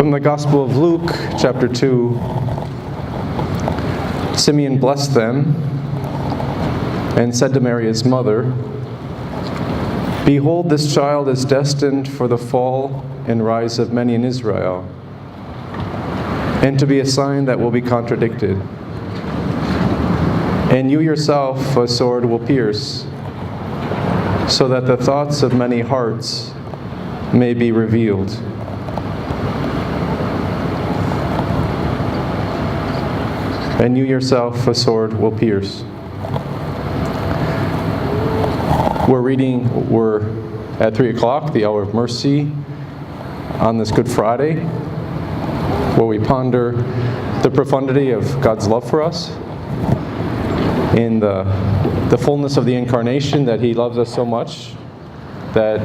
From the Gospel of Luke, chapter 2, Simeon blessed them and said to Mary his mother, "Behold, this child is destined for the fall and rise of many in Israel, and to be a sign that will be contradicted. And you yourself a sword will pierce, so that the thoughts of many hearts may be revealed." And you yourself a sword will pierce. We're at 3 o'clock, the hour of mercy, on this Good Friday, where we ponder the profundity of God's love for us, in the fullness of the incarnation, that He loves us so much that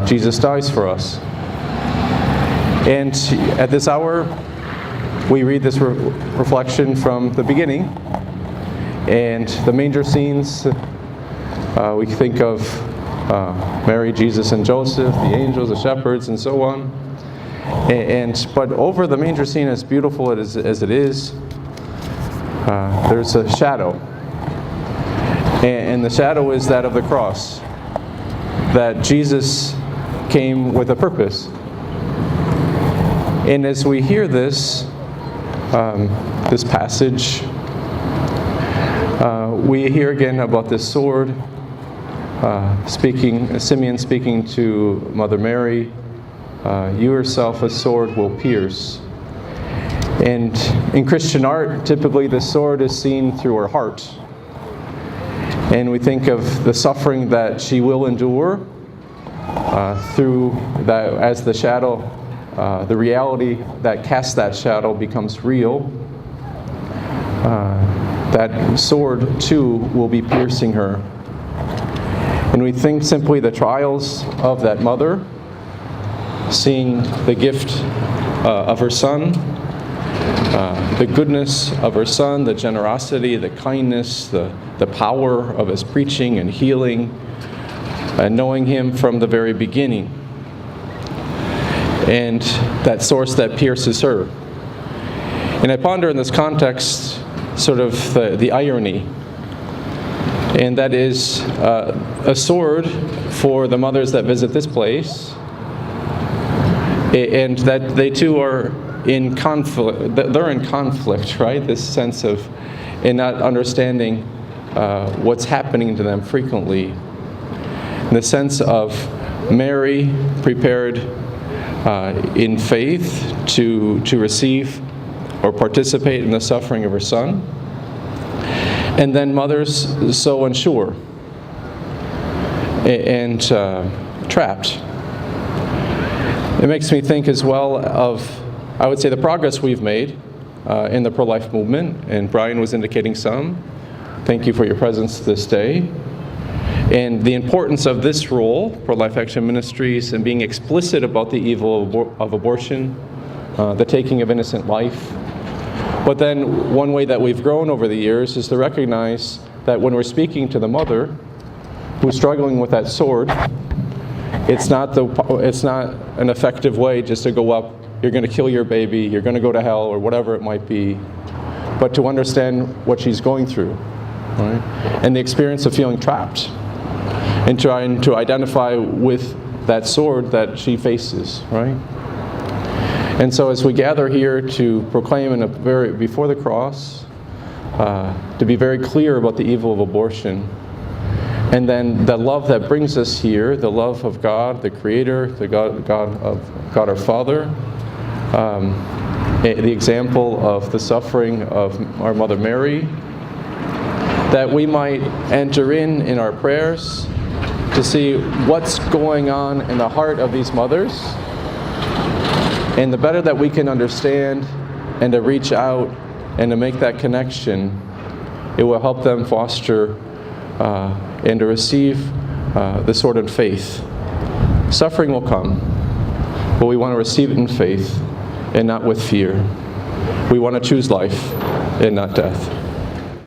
Jesus dies for us. And at this hour, we read this reflection from the beginning, and the manger scenes. We think of Mary, Jesus, and Joseph, the angels, the shepherds, and so on. But over the manger scene, as beautiful as it is, there's a shadow, and the shadow is that of the cross. That Jesus came with a purpose. And as we hear this passage, we hear again about this sword, Simeon speaking to Mother Mary, "You yourself a sword will pierce." And in Christian art, typically the sword is seen through her heart. And we think of the suffering that she will endure through that, as the shadow, the reality that casts that shadow becomes real. That sword, too, will be piercing her. And we think simply the trials of that mother, seeing the gift of her son, the goodness of her son, the generosity, the kindness, the power of his preaching and healing, and knowing him from the very beginning. And that source that pierces her. And I ponder in this context sort of the irony. And that is a sword for the mothers that visit this place, and that they too are in conflict. They're in conflict, right? This sense of in not understanding what's happening to them frequently. In the sense of Mary prepared in faith to receive or participate in the suffering of her son, and then mothers so unsure and trapped. It makes me think as well of, I would say, the progress we've made in the pro-life movement, and Brian was indicating some. Thank you for your presence this day. And the importance of this role, Pro-Life Action Ministries, and being explicit about the evil of abortion, the taking of innocent life. But then one way that we've grown over the years is to recognize that when we're speaking to the mother who's struggling with that sword, it's not an effective way just to go up, you're going to kill your baby, you're going to go to hell, or whatever it might be, but to understand what she's going through, right? And the experience of feeling trapped, and trying to identify with that sword that she faces, right? And so as we gather here to proclaim before the cross, to be very clear about the evil of abortion, and then the love that brings us here, the love of God, the Creator, the God our Father, the example of the suffering of our Mother Mary, that we might enter in our prayers to see what's going on in the heart of these mothers. And the better that we can understand and to reach out and to make that connection, it will help them foster and to receive the sword in faith. Suffering will come, but we want to receive it in faith and not with fear. We want to choose life and not death.